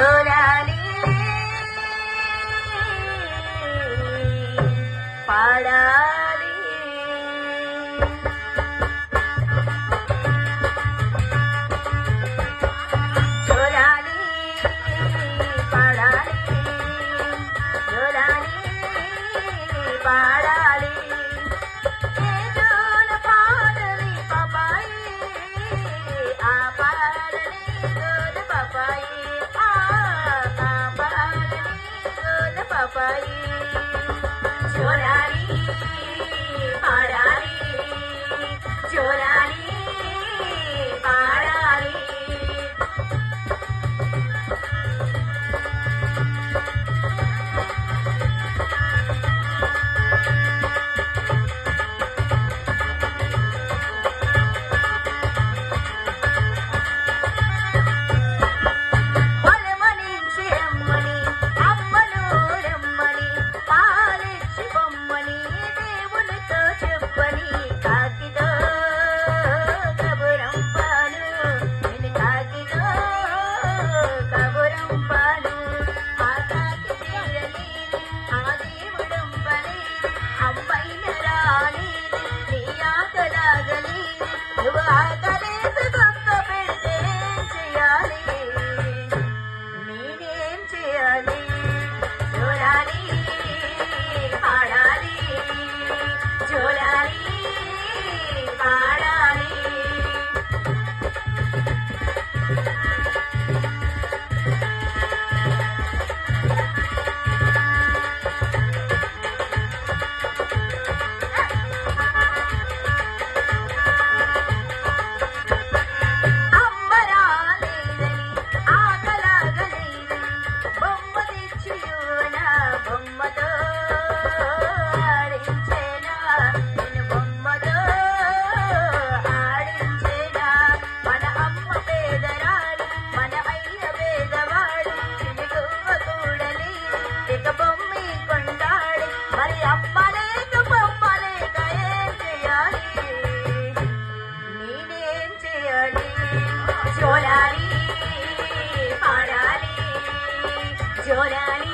జోలాలి పాడాలి జోలాలి పాడాలి జోలాలి పాడాలి ఏ జోల పాడలి పాపాయి ఆ పాడలి జోల పాపాయి ఆ పాడలి జోల పాపాయి జోలాలి పాడాలి జోలాలి పాడాలి పొలమనించి అమ్మని అమ్మను రమ్మని పాలిచ్చి బొమ్మని దేవునితో చెప్పని కాకితో కబురంపాను నేను కాకితో కబురంపాను ఆ కాకి తీరని ఆ దేవుడంపని అమ్మైన రాని నీ ఆకలాగలి నువ్వు ఆకలేసి గొంత పెడితే ఏం చేయాలి నేనేం చేయాలి జోలాలి పాడాలి జోలాలి పాడాలి అమ్మరాలేదని ఆకలాగలేదని బొమ్మ తెచ్చియున బొమ్మతో ఆడించేనా నేను బొమ్మతో ఆడించేనా మన అమ్మ పేదరాలు మన అయ్య పేదవాడు చిలుగువ్వ కూడలి ఇక బొమ్మి కొండాడు మరి అమ్మ లేక బొమ్మ లేక ఏం చేయాలి నేనేం చేయాలి జోలాలి పాడాలి జోలాలి